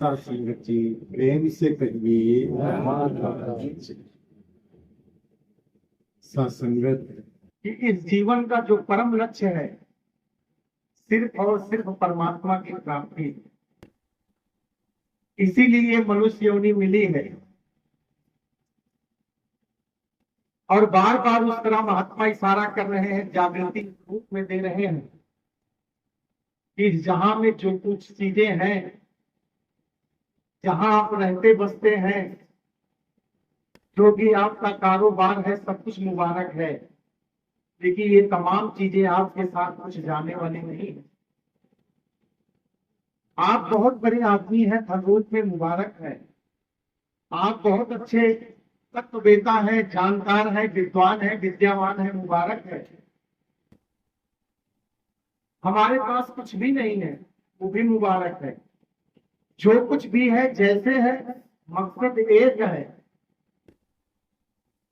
सत्संगत जी प्रेम से कहिए सत्संगत कि इस जीवन का जो परम लक्ष्य है सिर्फ और सिर्फ परमात्मा की प्राप्ति। इसीलिए मनुष्य योनि मिली है और बार बार उस तरह महात्मा इशारा कर रहे हैं, जागृति रूप में दे रहे हैं कि जहां में जो कुछ चीजें हैं, जहां आप रहते बसते हैं, जो भी आपका कारोबार है, सब कुछ मुबारक है। लेकिन ये तमाम चीजें आपके साथ कुछ जाने वाली नहीं है। आप बहुत बड़े आदमी हैं, भगवत में मुबारक है। आप बहुत अच्छे तत्ववेता है, जानकार है, विद्वान है, विद्यावान है, मुबारक है। हमारे पास कुछ भी नहीं है, वो भी मुबारक है। जो कुछ भी है जैसे है, मकसद एक है,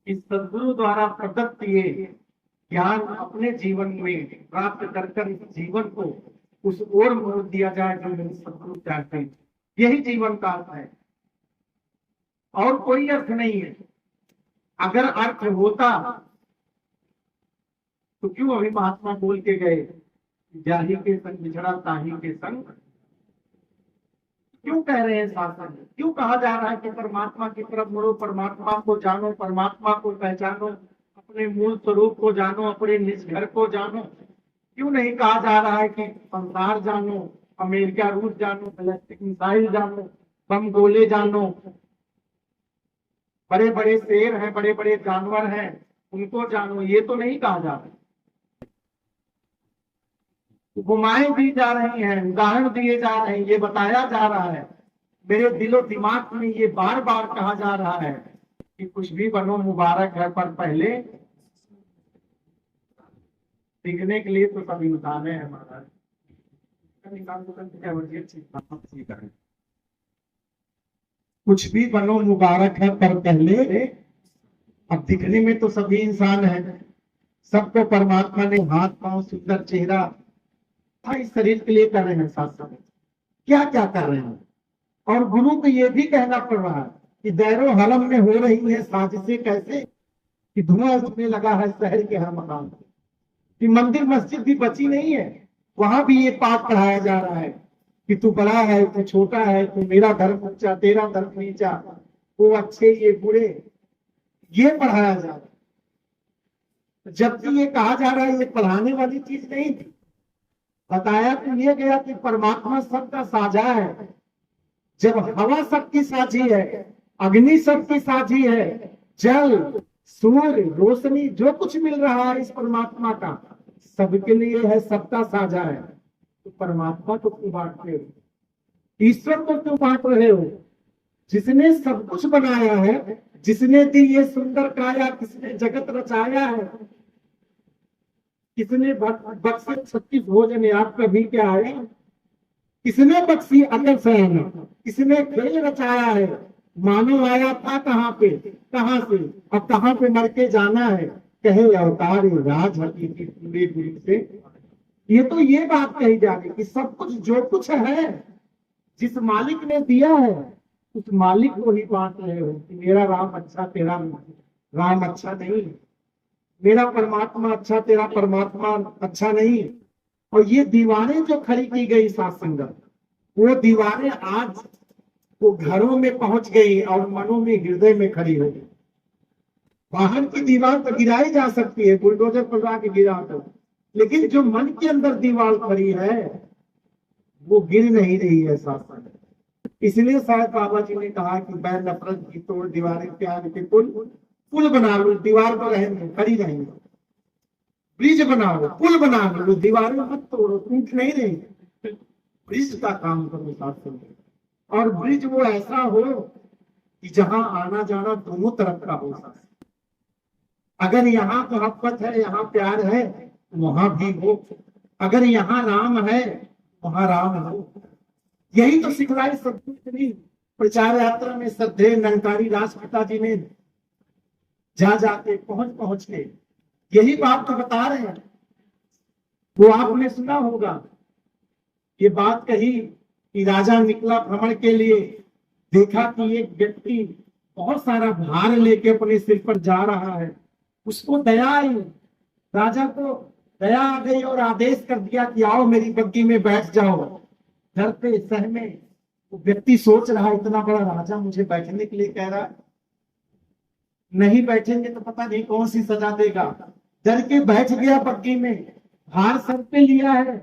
इस सदगुरु द्वारा प्रदत्त ये ज्ञान अपने जीवन में प्राप्त कर इस जीवन को उस ओर मोड़ दिया जाए जो मेरे सदगुरु चाहते हैं। यही जीवन का अर्थ है और कोई अर्थ नहीं है। अगर अर्थ होता तो क्यों अभी महात्मा बोल के गए, जाही के संग बिछड़ा ताही के संग। क्यों कह रहे हैं शासन, क्यों कहा जा रहा है कि परमात्मा की तरफ मुड़ो, परमात्मा को जानो, परमात्मा को पहचानो, अपने मूल स्वरूप को जानो, अपने निज घर को जानो। क्यों नहीं कहा जा रहा है कि संसार जानो, अमेरिका रूस जानो, बैलिस्टिक मिसाइल जानो, बम गोले जानो, बड़े बड़े शेर हैं, बड़े बड़े जानवर हैं, उनको जानो। ये तो नहीं कहा जा रहा। घुमाए दी जा रही हैं, उदाहरण दिए जा रहे हैं, ये बताया जा रहा है, मेरे दिलो दिमाग में ये बार बार कहा जा रहा है कि कुछ भी बनो मुबारक है, पर पहले सीखने के लिए तो सब इंसान है महाराज। कुछ भी बनो मुबारक है, पर पहले, अब दिखने में तो सभी इंसान है, सबको परमात्मा ने हाथ पांव सुंदर चेहरा इस शरीर के लिए कर रहे हैं। साथ साथ क्या क्या कर रहे हैं। और गुरु को ये भी कहना पड़ रहा है कि दैरो हलम में हो रही है साजिशें कैसे, कि धुआं उठने लगा है शहर के हर मकान, कि मंदिर मस्जिद भी बची नहीं है, वहां भी ये पाठ पढ़ाया जा रहा है कि तू बड़ा है, तू छोटा है, तू मेरा धर्म ऊंचा, तेरा धर्म नीचा, वो अच्छे ये बुरे, ये पढ़ाया जा रहा है। जबकि ये कहा जा रहा है ये पढ़ाने वाली चीज नहीं थी। बताया तो ये गया कि परमात्मा सबका साझा है। जब हवा सबकी साझी है, अग्नि सबकी साझी है, जल सूर्य रोशनी जो कुछ मिल रहा है इस परमात्मा का सबके लिए है, सबका साझा है। तो परमात्मा को क्यों बांट रहे हो, ईश्वर को क्यों बांट रहे हो? जिसने सब कुछ बनाया है, जिसने दी ये सुंदर काया, किसने जगत रचाया है, किसने बख्शे 36 भोजन याद कभी क्या आया, किसने बख्शी अकल सहना, किसने खेल रचाया है, मानव आया था कहाँ पे, कहाँ से, अब कहाँ पे मर के जाना है, कहे अवतार राज हकीकत पूरे गुरु से। ये तो ये बात कही जा रही कि सब कुछ जो कुछ है जिस मालिक ने दिया है उस मालिक को ही बांट रहे हो कि मेरा राम अच्छा, तेरा राम अच्छा नहीं, मेरा परमात्मा अच्छा, तेरा परमात्मा अच्छा नहीं। और ये दीवारें जो खड़ी की गई साथ संगत, वो दीवारें आज वो घरों में पहुंच गई और मनों में, हृदय में खड़ी हो गई। बाहर की दीवार तो गिराई जा सकती है, बुलडोजर पकड़ा के गिरा दो, लेकिन जो मन के अंदर दीवार खड़ी है वो गिर नहीं रही है साथ संगत। इसलिए शायद बाबा जी ने कहा कि बैर नफरत की तोड़ दीवारें प्यार के पुल बना लो, दीवार पर रहेंगे, खड़ी रहेंगे, ब्रिज बनाओ, पुल बना लो, दीवारें मत तोड़ो, टूट नहीं रही, ब्रिज का काम करो साथ में। और ब्रिज वो ऐसा हो कि जहां आना जाना दोनों तरफ का हो सकता। अगर यहाँ मोहब्बत है, यहाँ प्यार है, वहां भी हो। अगर यहाँ राम है, वहां राम हो। यही तो सिखलाई सदगुरु प्रचार यात्रा में श्रद्धेय निरंकारी राष्ट्रपिता जी ने जा जाके पहुंच के यही बात तो बता रहे हैं। वो आपने सुना होगा ये बात कही कि राजा निकला भ्रमण के लिए, देखा कि एक व्यक्ति बहुत सारा भार लेके अपने सिर पर जा रहा है। उसको दया आई, राजा को दया आ गई और आदेश कर दिया कि आओ मेरी बग्गी में बैठ जाओ। डरते सहमे वो व्यक्ति सोच रहा है, इतना बड़ा राजा मुझे बैठने के लिए कह रहा है, नहीं बैठेंगे तो पता नहीं कौन सी सजा देगा। डर के बैठ गया बग्गी में, भार सर पे लिया है।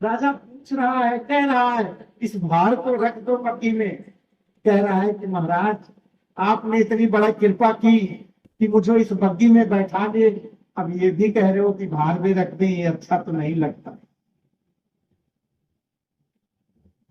राजा पूछ रहा है, कह रहा है इस भार को रख दो बग्गी में। कह रहा है कि महाराज आपने इतनी बड़ा कृपा की कि मुझे इस बग्गी में बैठा दे, अब ये भी कह रहे हो कि भार में रख दे, ये अच्छा तो नहीं लगता।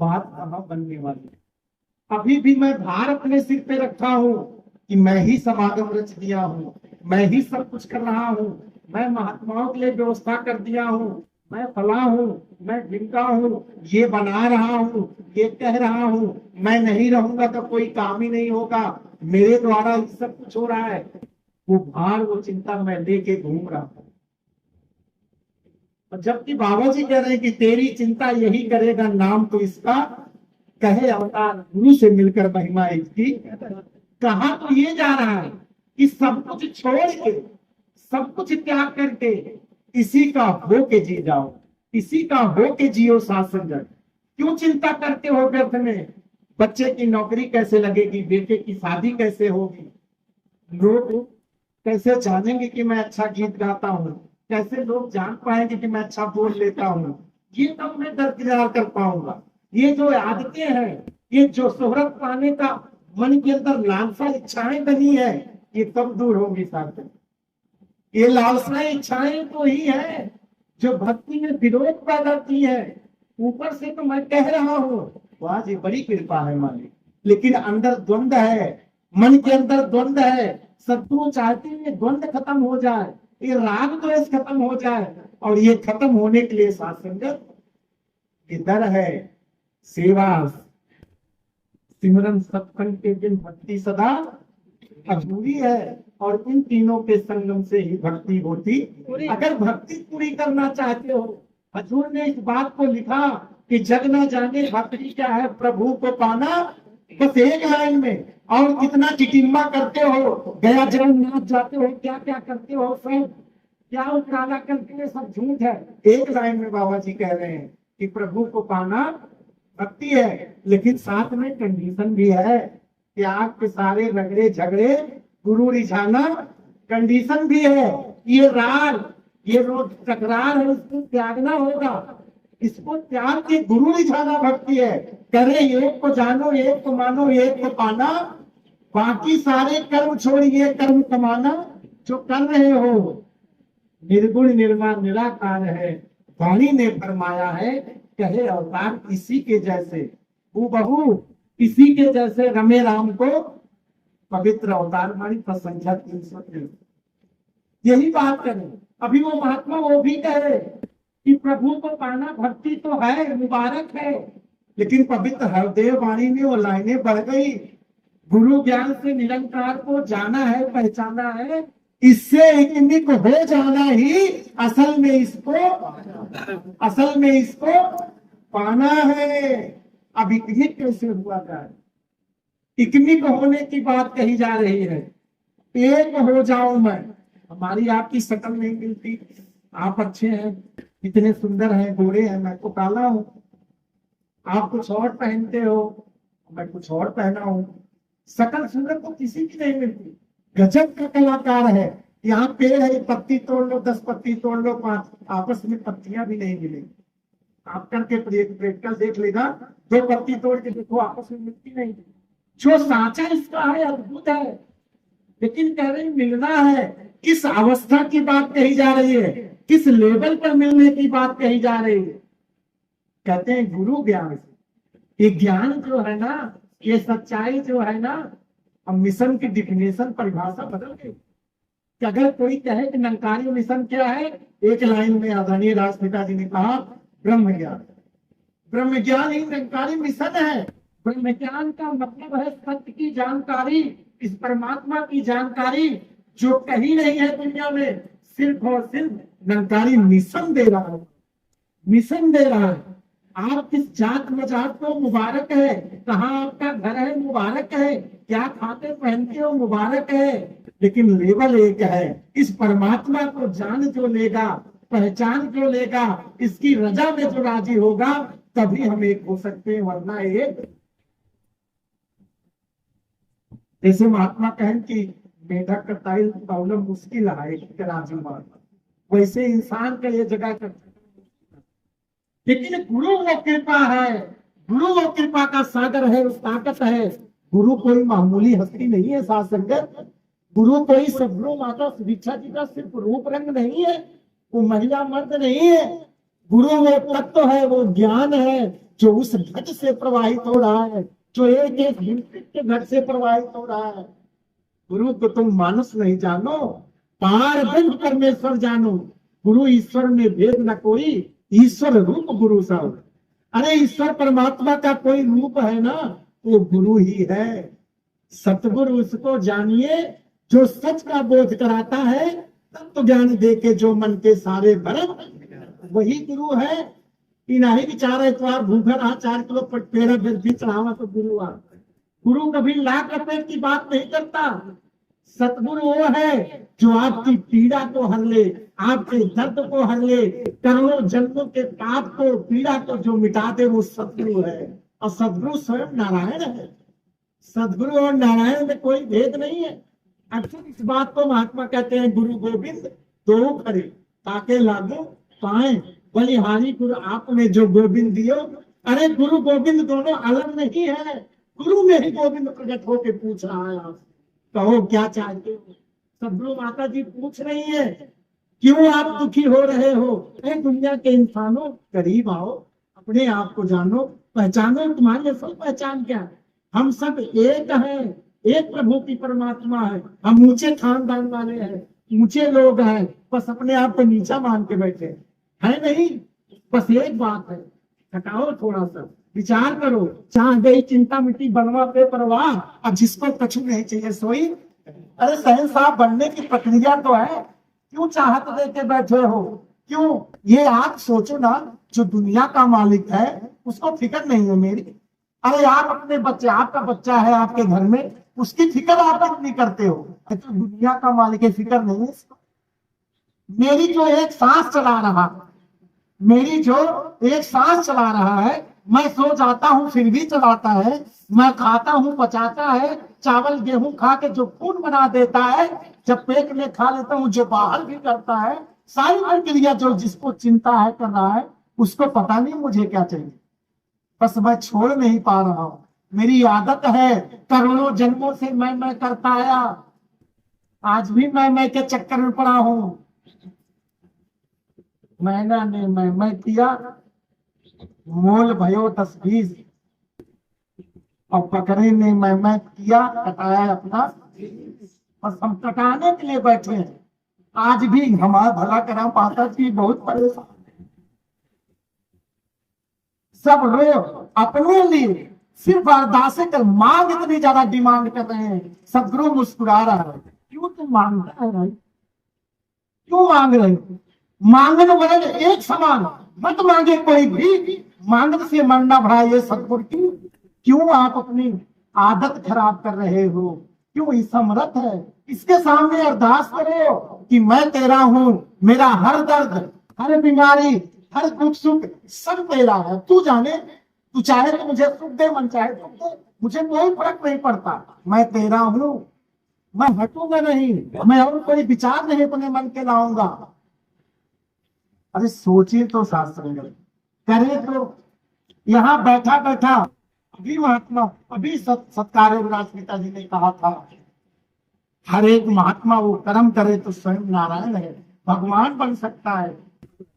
बात कहाँ बनने वाली है। अभी भी मैं भार अपने सिर पे रखा हूं कि मैं ही समागम रच दिया हूं, मैं ही सब कुछ कर रहा हूं, मैं महात्माओं के लिए व्यवस्था कर दिया हूं, मैं फला हूं, मैं ढिमका हूं, ये बना रहा हूं, ये कह रहा हूं, मैं नहीं रहूंगा तो कोई काम ही नहीं होगा, मेरे द्वारा ये सब कुछ हो रहा है। वो भार, वो चिंता मैं लेके घूम रहा हूं। और जबकि बाबा जी कह रहे हैं कि तेरी चिंता यही करेगा, नाम तो इसका कहे अवतार, गुरु से मिलकर महिमा इसकी। कहा तो ये जा रहा है कि सब कुछ छोड़ के, सब कुछ त्याग करके इसी का हो के जी जाओ, इसी का हो के जियो साथ संगत। क्यों चिंता करते हो व्यर्थ में? बच्चे की नौकरी कैसे लगेगी, बेटे की शादी कैसे होगी, लोग कैसे जानेंगे कि मैं अच्छा गीत गाता हूँ, कैसे लोग जान पाएंगे कि मैं अच्छा बोल लेता हूँ, ये तब मैं दरकिनार कर पाऊंगा। ये जो आदतें हैं, ये जो शोहरत पाने का मन के अंदर लालसा इच्छाएं बनी है, ये कब दूर होगी साथ? ये लालसाएं इच्छाएं तो ही है जो भक्ति में विरोध पैदा की है। ऊपर से तो मैं कह रहा हूँ वाह जी बड़ी कृपा है मालिक, लेकिन अंदर द्वंद है, मन के अंदर द्वंद है। शत्रु चाहते हैं ये द्वंद खत्म हो जाए, ये राग द्वेष खत्म हो जाए, और ये खत्म होने के लिए साथ संगत ये दर है सेवा, सिमरन, सत्संग के दिन भक्ति सदा अधूरी है। और इन तीनों के संगम से ही भक्ति होती। अगर भक्ति पूरी करना चाहते हो, हजूर ने इस बात को लिखा कि जग न जाने भक्ति क्या है, प्रभु को पाना, बस एक लाइन में। और कितना चिटिम्बा करते हो, गया जगन्नाथ जाते हो, क्या क्या करते हो, सब क्या उतारा करते हो, सब झूठ है। एक लाइन में बाबा जी कह रहे हैं कि प्रभु को पाना भक्ति है, लेकिन साथ में कंडीशन भी है कि आपके सारे रगड़े झगड़े गुरु रिझाना कंडीशन भी है। ये राग, ये रोज तकरार है, इसको त्यागना होगा। इसको त्याग के गुरु रिझाना भक्ति है। करे एक को जानो, एक को मानो, एक को पाना, बाकी सारे कर्म छोड़िए कर्म कमाना। जो कर रहे हो निर्गुण निर्माण निराकार है, वाणी ने फरमाया है, कहे अवतार इसी के जैसे, हूबहू इसी के जैसे रमे राम को पवित्र अवतार मानी प्रसंख्या 303। यही बात करें। अभी वो महात्मा वो भी कहे कि प्रभु को पाना भक्ति तो है, मुबारक है, लेकिन पवित्र हरदेव वाणी में वो लाइनें बढ़ गई। गुरु ज्ञान से निरंकार को जाना है, पहचाना है, इससे एक को हो जाना ही असल में इसको पाना है। अब इकनिक कैसे हुआ जाए? इकनिक होने की बात कही जा रही है। एक हो जाऊं मैं, हमारी आपकी शक्ल नहीं मिलती, आप अच्छे हैं, इतने सुंदर हैं, गोरे हैं, मैं तो काला हूं, आप कुछ और पहनते हो, मैं कुछ और पहना हूं, शक्ल सूरत तो किसी की नहीं मिलती। गजब का कलाकार है। यहाँ पेड़ है, पत्ती तोड़ लो, 10 पत्ती तोड़ लो, 5, आपस में पत्तियां भी नहीं मिलेंगी। आप करके प्रैक्टिकल देख लेगा, 2 पत्ती तोड़ के देखो, आपस में मिलती नहीं। जो सांचा इसका है अद्भुत है, लेकिन कह रहे मिलना है। किस अवस्था की बात कही जा रही है, किस लेवल पर मिलने की बात कही जा रही है? कहते हैं गुरु ज्ञान से। ये ज्ञान जो है ना, ये सच्चाई जो है ना, अब मिशन की डिफिनेशन परिभाषा बदल गई। कि अगर कोई कहे कि निरंकारी मिशन क्या है, एक लाइन में आदरणीय राष्ट्रपिता जी ने कहा ब्रह्म ज्ञान। ब्रह्म ज्ञान ही निरंकारी मिशन है। ब्रह्म ज्ञान का मतलब है सत्य की जानकारी, इस परमात्मा की जानकारी जो कहीं नहीं है दुनिया में, सिर्फ और सिर्फ निरंकारी मिशन दे रहा है, मिशन दे रहा है। आप किस जात मजात को मुबारक है, कहाँ आपका घर है मुबारक है, क्या खाते पहनते हो मुबारक है, लेकिन लेवल एक है। इस परमात्मा को जान जो लेगा, पहचान जो लेगा, इसकी रजा में जो राजी होगा, तभी हम एक हो सकते हैं, वरना एक। जैसे महात्मा कहें कि मेढक का ताइल पाउना मुश्किल है कि राजी मारना, वैसे इंसान का ये जगह कर, लेकिन गुरु वो कृपा है, गुरु वो कृपा का सागर है, उस ताकत है। गुरु कोई मामूली हस्ती नहीं है साथ संगत, गुरु कोई सदगुरु माता दीक्षा जी का सिर्फ रूप रंग नहीं है, वो महिला मर्द नहीं है। गुरु वो तत्व है, वो ज्ञान है जो उस घट से प्रवाहित हो रहा है, जो एक एक मिनट के घट से प्रवाहित हो रहा है। गुरु को तुम मानस नहीं जानो, पार ब्रह्म परमेश्वर जानो। गुरु ईश्वर में भेद न कोई, ईश्वर रूप गुरु सब। अरे ईश्वर परमात्मा का कोई रूप है ना, वो गुरु ही है। सतगुरु उसको जानिए जो सच का बोध कराता है, तत्व ज्ञान दे के जो मन के सारे भरम, वही गुरु है। कि नहीं बेचारा इतवार भूखा रहा 4 किलो पेड़ा भी चढ़ावा तो गुरु आ। गुरु कभी लाख रुपए की बात नहीं करता। सतगुरु वो है जो आपकी पीड़ा को हर ले, आपके दर्द को हर ले, करोड़ों जन्मों के पाप को, पीड़ा को जो मिटा दे, वो सतगुरु है। और सतगुरु स्वयं नारायण है। सदगुरु और नारायण में कोई भेद नहीं है। अक्सर इस बात को महात्मा कहते हैं, गुरु गोविंद दो खरे ताके लागू पाए, बलिहारी गुरु आपने जो गोविंद दियो। अरे गुरु गोविंद दोनों अलग नहीं है, गुरु में ही गोविंद प्रकट होके पूछ रहा है आप, कहो क्या चाहते हो। सदगुरु माता जी पूछ रही है, क्यों आप दुखी हो रहे हो। अरे दुनिया के इंसानों करीब आओ, अपने आप को जानो, पहचानो, तुम्हारी असल पहचान क्या है। हम सब एक हैं, एक प्रभु की परमात्मा है। हम ऊंचे खानदान वाले हैं, ऊंचे लोग हैं, बस अपने आप को नीचा मान के बैठे है नहीं। बस एक बात है, हटाओ थोड़ा सा, विचार करो। चाह गई चिंता मिट्टी बनवा पे परवाह, अब जिसको कछु नहीं चाहिए सोई। अरे शहंशाह बनने की प्रक्रिया तो है, क्यों चाहत देके बैठे हो। क्यों ये आप सोचो ना, जो दुनिया का मालिक है उसको फिक्र नहीं है मेरी। अरे आप अपने बच्चे, आपका बच्चा है आपके घर में, उसकी फिक्र आप अपनी करते हो, तो दुनिया का मालिक है फिक्र नहीं है इसको। मेरी जो एक सांस चला रहा, मेरी जो एक सांस चला रहा है, मैं सो जाता हूँ फिर भी चलाता है, मैं खाता हूँ पचाता है, चावल गेहूं खा के जो खून बना देता है, जब पेट में खा लेता हूँ जो बाहर भी करता है, सारी प्रक्रिया जो जिसको चिंता है कर रहा है, उसको पता नहीं मुझे क्या चाहिए, बस मैं छोड़ नहीं पा रहा हूं। मेरी आदत है, करोड़ों जन्मों से मैं करता आया, आज भी मैं के चक्कर में पड़ा हूं। मैंने मैं किया, मोल भयो 10-20, और पकड़े ने मैं किया, कटाया अपना, बस हम कटाने के लिए बैठे हैं। आज भी हमारा भला करा माता जी बहुत परेशान, सब लोग अपने लिए सिर्फ अरदासें कर, मांग इतनी ज्यादा डिमांड कर रहे हैं। सदगुरु मुस्कुरा रहा है, क्यों तुम मांगता है भाई, क्यों मांग रहे हो। मांगने वाले एक समान, मत मांगे कोई भी, मांगने से मरना भरा ये सदगुरु की। क्यों आप अपनी आदत खराब कर रहे हो, क्यों असमर्थ है। इसके सामने अरदास करो कि मैं तेरा हूं, मेरा हर दर्द, हर बीमारी, हर दुख सुख सब तेरा है, तू जाने। तू चाहे तो मुझे सुख दे, मन चाहे सुख दे, मुझे कोई फर्क नहीं पड़ता, मैं तेरा हूं, मैं हटूंगा नहीं, मैं और कोई विचार नहीं अपने मन के लाऊंगा। अरे सोचिए तो शास्त्र करे तो, यहाँ बैठा बैठा अभी महात्मा, अभी सत्कार पिताजी ने कहा था, हर एक महात्मा वो कर्म करे तो स्वयं नारायण है, भगवान बन सकता है।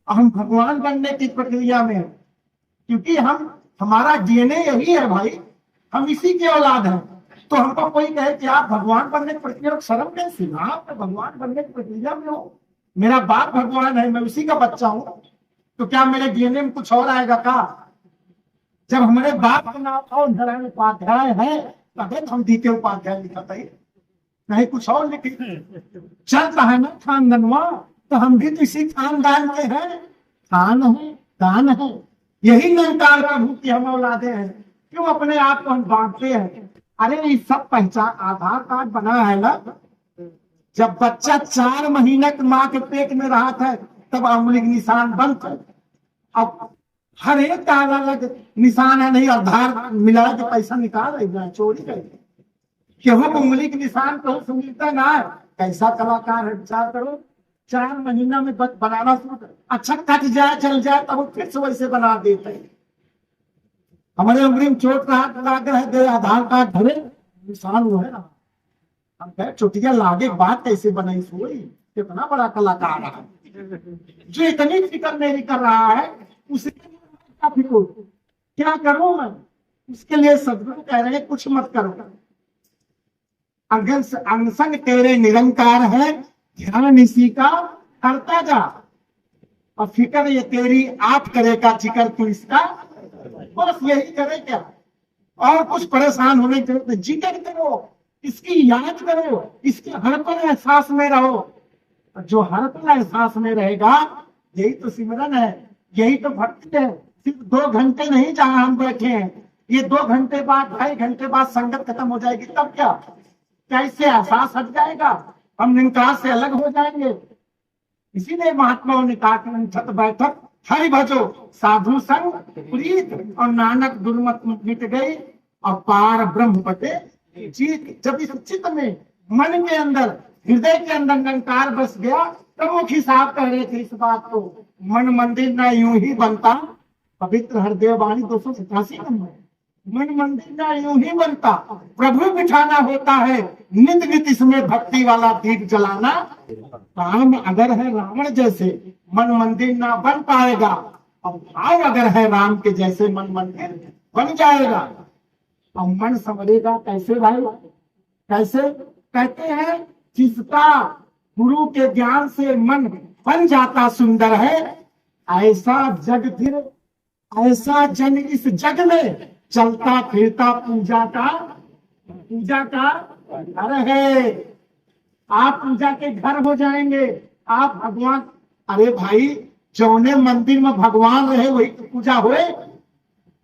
हम भगवान बनने की प्रक्रिया में, क्योंकि हमारा डीएनए यही है भाई, हम इसी के औलाद हैं। तो हमको कोई कहे कि आप भगवान बनने की प्रक्रिया, शर्म कैसी। आप भगवान बनने की प्रक्रिया में हो, मेरा बाप भगवान है, मैं उसी का बच्चा हूं, तो क्या मेरे डीएनए में कुछ और आएगा का। जब हमारे बाप का नाम था नारायण उपाध्याय है, तब हम डीके उपाध्याय लिखा था, नहीं कुछ और लिखे। चलता है ना खानदानवा, तो हम भी तो इसी खानदान के हैं। खान है, दान है, यही निरंकार प्रभु की हम औलादे हैं। क्यों अपने आप को हम बांटते हैं? अरे ये सब पहचान आधार कार्ड बना है ना, जब बच्चा 4 महीने की माँ के पेट में रहा था तब उंगली के निशान बंद थे। अब हर एक का अलग निशान है, नहीं आधार मिला के पैसा निकाल रही है, चोरी कर केहू उंगली के निशान कहूँ से मिलता ना है। कैसा कलाकार है, विचार करो। 4 महीना में बनाना शुरू कर, अच्छा कट जाए चल जाए तब वो फिर से वैसे बना देते हैं। हमारे उंगली में चोट लाग रहा है, आधार कार्ड धरे निशान वो है ना, हम कहे चोटिया लागे बात कैसे बनाई सोई। कितना बड़ा कलाकार है जो इतनी फिक्र नहीं कर रहा है, उसे क्या फिक्र, क्या करूं मैं? उसके लिए सदगुरु कह रहे हैं कुछ मत करो, अनसंग तेरे निरंकार है, ध्यान इसी का करता जा, और फिक्र ये तेरी आप करेगा जिक्र तू इसका, बस यही करे क्या, और कुछ परेशान होने की जरूरत नहीं। जिक्र करो, इसकी याद करो, इसके हर पल एहसास में रहो। जो हर पल एहसास में रहेगा यही तो सिमरन है, यही तो भक्ति है। सिर्फ 2 घंटे नहीं जहां हम बैठे हैं, ये 2 घंटे बाद 2.5 घंटे बाद संगत खत्म हो जाएगी, तब क्या कैसे एहसास हट जाएगा, हम निरंकार से अलग हो जाएंगे। इसीलिए महात्माओं ने कहा कि छत बैठक हरि भजो साधु संग प्रीत, और नानक दुर्मत मिट गई और पार ब्रह्म बटे जीत। जब इस चित्त में मन के अंदर हृदय के अंदर निरंकार बस गया, तब मुख हिसाब कर रहे थे इस बात को, मन मंदिर ना यूं ही बनता, पवित्र हृदय वाणी 287 नंबर, मन मंदिर ना यूं ही बनता, प्रभु बिठाना होता है नित नित इसमें भक्ति वाला दीप जलाना। काम अगर है रावण जैसे मन मंदिर ना बन पाएगा, और भाव अगर है राम के जैसे मन मंदिर बन जाएगा। और मन संवरेगा कैसे भाई? कैसे? कहते हैं जिसका गुरु के ज्ञान से मन बन जाता सुंदर है, ऐसा जग फिर ऐसा जन इस जग में चलता फिरता पूजा का घर है। आप पूजा के घर हो जाएंगे, आप भगवान। अरे भाई जौने मंदिर में भगवान रहे वही तो पूजा होए,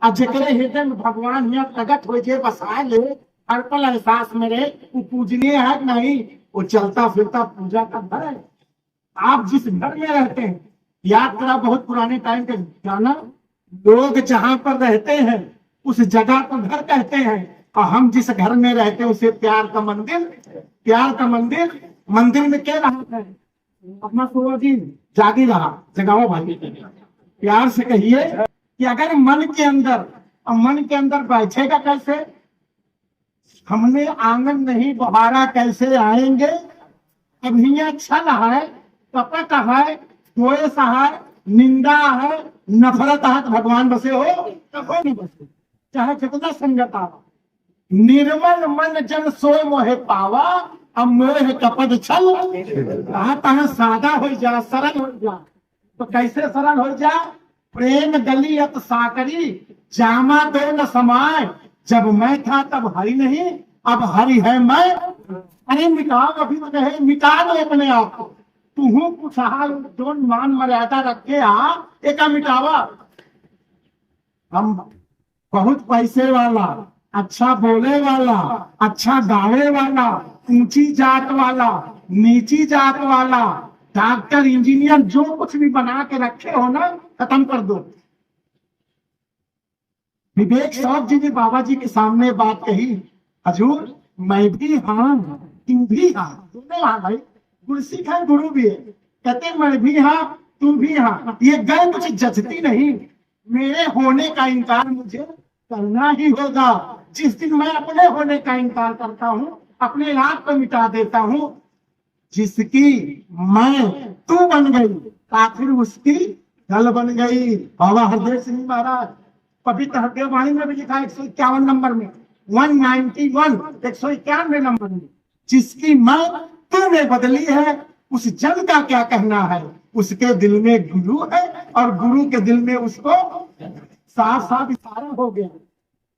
और जकरे हृदय में भगवान यहाँ प्रकट हो जाए बसाए ले, हर पल एहसास में रहे, वो पूजनीय है नहीं, वो चलता फिरता पूजा का घर है। आप जिस घर में रहते हैं, याद करा बहुत पुराने टाइम के गाना, लोग जहां पर रहते हैं उस जगह को घर कहते हैं, और हम जिस घर में रहते हैं उसे प्यार का मंदिर। प्यार का मंदिर, मंदिर में क्या रहा है अपना सूरजी जागी रहा, जगाओ भाई, प्यार से कहिए कि अगर मन के अंदर, और मन के अंदर बैठेगा कैसे? हमने आंगन नहीं बहारा कैसे आएंगे? अभी छल है, कपट है, द्वेष है, निंदा है, नफरत है, तो भगवान बसे हो कभी नहीं बसे, चाहे कितना संगत आवा। निर्मल मन जन सोए मोहे पावा, अब मोह कपट छल कहा सादा हो जा, सरल हो जा। तो कैसे सरल हो जा? प्रेम गली अत साकरी, जामा दो न समाए, जब मैं था तब हरि नहीं, अब हरि है मैं। अरे मिटाओ, अभी तो कहे मिटा दो अपने आप को, तू कुछ हाल जो मान मर्यादा रखे एक मिटावा। हम बहुत पैसे वाला, अच्छा बोले वाला, अच्छा गावे वाला, ऊंची जात वाला, नीची जात वाला, डॉक्टर इंजीनियर जो कुछ भी बना के रखे हो ना, खत्म कर दो। विवेक साहब जी ने बाबा जी के सामने बात कही, हजूर मैं भी हाँ तू भी हाँ, दोनों हाँ भाई, गुरसिख है गुरु भी है। कहते मैं भी हाँ तू भी हाँ, ये गए कुछ जचती नहीं, मेरे होने का इनकार मुझे करना ही होगा। जिस दिन मैं अपने होने का इनकार करता हूँ, अपने आप को मिटा देता हूँ, जिसकी मैं तू बन गई आखिर उसकी गल बन गई। बाबा हरदेव सिंह महाराज पवित्र हृदय वाणी में भी लिखा 151 नंबर में, 191 नंबर में, जिसकी मैं तूने बदली है उस जन का क्या कहना है। उसके दिल में गुरु है और गुरु के दिल में उसको साफ साफ इशारा हो गया।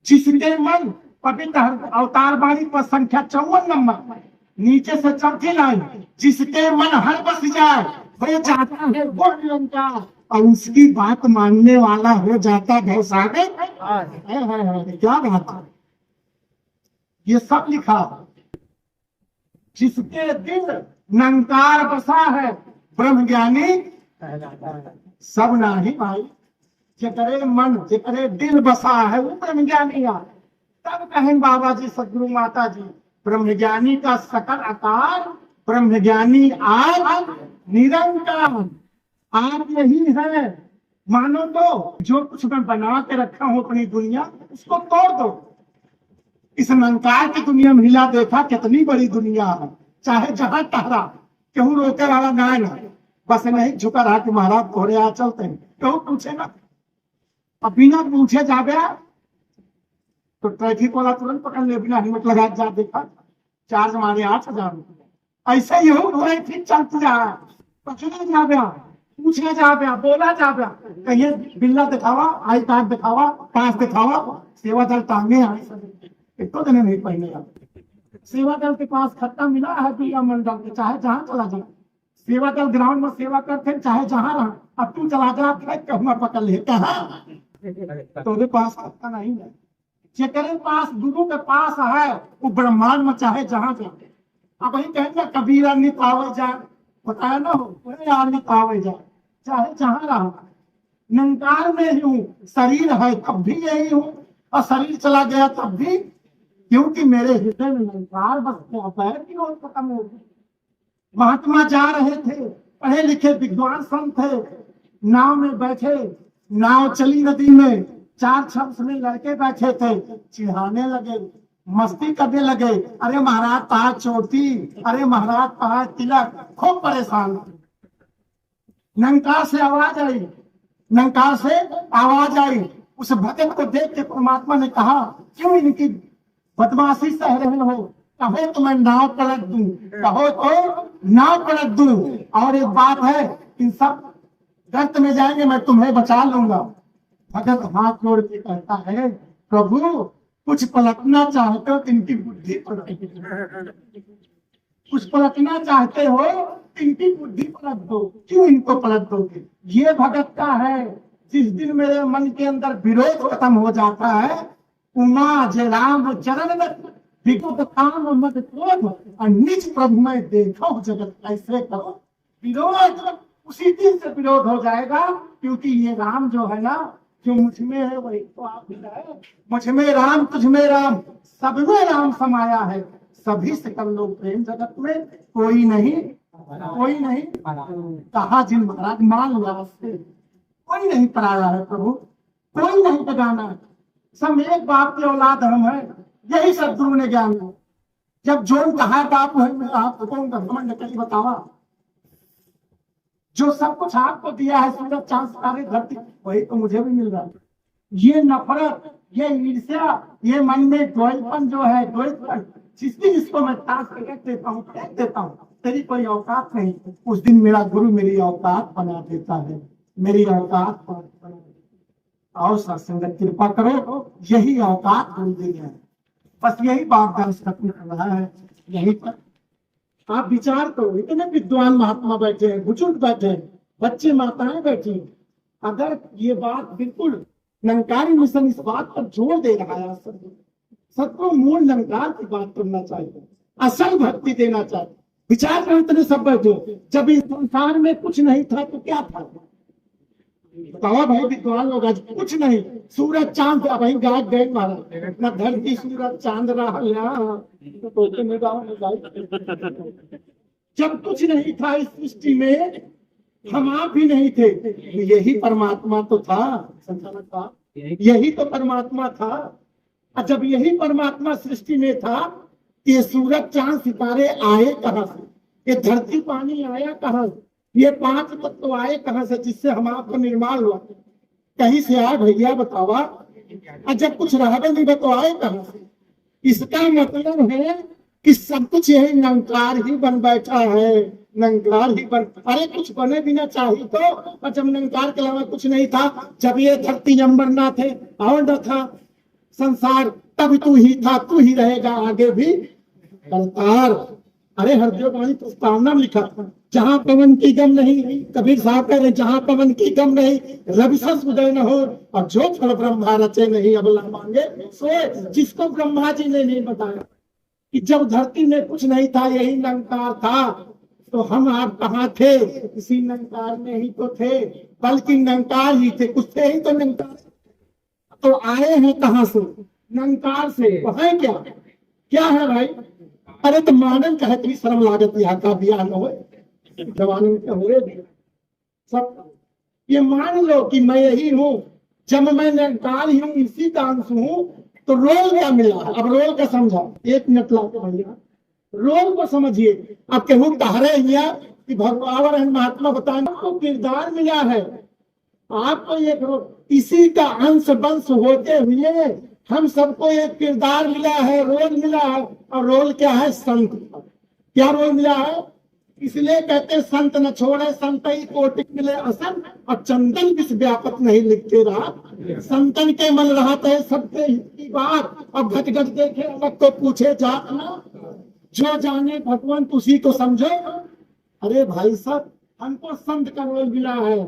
जिसके मन पवित्र अवतार वाणी पर संख्या 54 नंबर नीचे से चौथी लाइन, जिसके मन हर बस जाए वो चाहता है वो निरंकार और उसकी बात मानने वाला हो जाता भवसागर। क्या बात है, ये सब लिखा। जिसके दिल निरंकार बसा है ब्रह्म ज्ञानी सब नाही भाई। जेकरे मन जेकरे दिल बसा है वो ब्रह्म ज्ञानी है। तब कहें बाबा जी सदगुरु माता जी, ब्रह्म ज्ञानी का सकल आकार ब्रह्म ज्ञानी आज निरंकार। आज यही है, मानो तो जो कुछ मैं बना के रखा हूं अपनी दुनिया, उसको तोड़ दो। इस निरंकार की दुनिया में हिला देखा कितनी बड़ी दुनिया है। चाहे जहां टहरा केहू रोके वाला ना है, बस नहीं झुका रहा कि महाराज तोरे यहाँ चलते हैं, केहू पूछे ना। अब बिना पूछे जा गया तो ट्रैफिक वाला तुरंत पकड़ ले, बिना हेलमेट लगा जा देखा चार्ज मारे 8,000 रुपये। ऐसे ही हो ट्रैफिक चलती रहा, पकड़ा जा गया, पूछा जा गया, बोला जा गया, कहिए बिल्ला दिखावा, आई कार्ड दिखावा, पास दिखावा, सेवा दल टांगे एक तो दिन नहीं पहने जाते। सेवा दल के पास खत्ता मिला है दिया मंडल के, चाहे जहां चला जाए। सेवा दल ग्राउंड में सेवा करते चाहे जहां रहा। अब तू चला जा कहूँगा पकड़ ले कहा, तो पास खत्ता नहीं है। जेकरे पास गुरु के पास है वो ब्रह्मांड में चाहे जहां जाए। अब वही कहेंगे कबीरा नित आवे जाए, बताया ना हो, नित आवे जाए, चाहे जहां रहा। निरंकार में ही हूँ, शरीर है तब भी यही हूँ, और शरीर चला गया तब भी, क्योंकि मेरे हृदय में निरंकार बसता। पैर की ओर खत्म हो गई। महात्मा जा रहे थे, पढ़े लिखे विद्वान संत थे, नाव में बैठे, नाव चली नदी में, 4 छब्स में लड़के बैठे थे, चिढ़ाने लगे, मस्ती करने लगे। अरे महाराज ताज चोटी, अरे महाराज ताज तिलक, खूब परेशान। निरंकार से आवाज आई, निरंकार से आवाज आई। उस भक्त को देख के परमात्मा ने कहा, क्यों इनकी बदमाशी सह रहे हो? कहो तो मैं नाव पलट दूं, कहो तो नाव पलट दूं। और एक बात है, इन सब गर्त में जाएंगे, मैं तुम्हें बचा लूंगा। भगत हाथ जोड़ के कहता है, प्रभु कुछ पलटना चाहते हो तो इनकी बुद्धि पलट, कुछ पलटना चाहते हो तो इनकी बुद्धि पलट दो। क्यों इनको पलट दोगे? ये भगत का है। जिस दिन मेरे मन के अंदर विरोध खत्म हो जाता है, उमा जय राम चरण में विगत काम मत क्रोध, और निज प्रभु में देखो जगत ऐसे करो विरोध। उसी दिन से विरोध हो जाएगा, क्योंकि ये राम जो है ना, जो मुझ में है वही तो आप भी है। मुझ में राम तुझ में राम, सब में राम समाया है। सभी से कर लो प्रेम, जगत में कोई नहीं, कोई नहीं कहा जिन महाराज मान लिया से, कोई नहीं पराया है प्रभु, कोई नहीं बगाना है। सब एक बाप की औलाद हम है, यही सदगुरु ने ज्ञान दिया। जब जो कहा बाप है, आप कौन घमंड कहीं बतावा। जो सब कुछ आपको दिया है, सूरज चांद सितारे धरती, वही तो मुझे भी मिल रहा है। ये नफरत, ये ईर्ष्या, ये मन में द्वैतपन जो है, द्वैतपन, जिस दिन इसको मैं ताक फेंक देता हूँ, फेंक देता हूँ, तेरी कोई औकात नहीं, उस दिन मेरा गुरु मेरी औकात बना देता है, मेरी औकात बना देता है। और सत्संगत कृपा करो, यही औकात गुरु दी है। बस यही बात दर्श खत्म कर रहा है। यही पर आप विचार करो, इतने विद्वान महात्मा बैठे हैं, बुजुर्ग बैठे हैं, बच्चे माताएं बैठी हैं। अगर ये बात बिल्कुल निरंकारी मिशन इस बात पर जोर दे रहा है, सबको मूल निरंकार की बात करना चाहिए, असल भक्ति देना चाहिए। विचार करो, इतने सब बैठे, जब इस संसार में कुछ नहीं था तो क्या था? बताओ भाई विद्वान लोग, आज कुछ नहीं, सूरज चांद वही गायब गए महाराज, न धरती सूरज चांद रहा। जब कुछ नहीं था इस सृष्टि में, हम आप भी नहीं थे, यही परमात्मा तो था, संसार था, यही तो परमात्मा था। और जब यही परमात्मा सृष्टि में था, ये सूरज चांद सितारे आए कहाँ से? ये धरती पानी आया कहाँ से? ये 5 तत्व तो आए कहाँ से, जिससे हम आपका निर्माण हुआ? कहीं से आए भैया बतावा। और जब कुछ रहा नहीं तो आए कहाँ से? इसका मतलब है कि सब कुछ यही निरंकार ही बन बैठा है, निरंकार ही बन। अरे कुछ बने भी ना चाहिए तो, और जब निरंकार के अलावा कुछ नहीं था, जब ये धरती अंबर ना थे और न था संसार, तब तू ही था, तू ही रहेगा आगे भी करतार। अरे हरदेव वाणी प्रस्तावना में लिखा था, जहां पवन की गम नहीं, कबीर साहब कह रहे जहां पवन की गम नहीं, रवि सस उदय न हो, और जो फल ब्रह्मा रचे नहीं अबला मांगे सोए। जिसको ब्रह्मा जी ने नहीं बताया कि जब धरती में कुछ नहीं था, यही निरंकार था, तो हम आप कहाँ थे? इसी निरंकार में ही तो थे, बल्कि निरंकार ही थे, कुछ थे ही तो निरंकार। तो आए हैं कहाँ से? निरंकार से। तो है क्या? क्या है भाई? अरे तो मानन कहे तेरी शर्म लागत यहाँ का बियाह न हो, जवानों के हुए सब ये मान लो कि मैं यही हूँ। जब मैं निरंकार ही हूँ, इसी का अंश हूँ, तो रोल क्या मिला? अब रोल का समझा, 1 मिनट लाके भैया रोल को समझिए। अब कहूँ कह कि भगवान महात्मा बताएं, आपको किरदार मिला है, आपको एक इसी का अंश वंश होते हुए हम सबको एक किरदार मिला है, रोल मिला है। और रोल क्या है? संत। क्या रोल मिला है? इसलिए कहते संत न छोड़े संत ही कोटि मिले असन, और चंदन किस व्यापक नहीं लिखते रहा। संतन के मन रहते है सबके हित की बात, और घट घट देखे अलग तो पूछे जात ना, जो जाने भगवान उसी को समझो। अरे भाई साहब, हमको संत का रोल मिला है।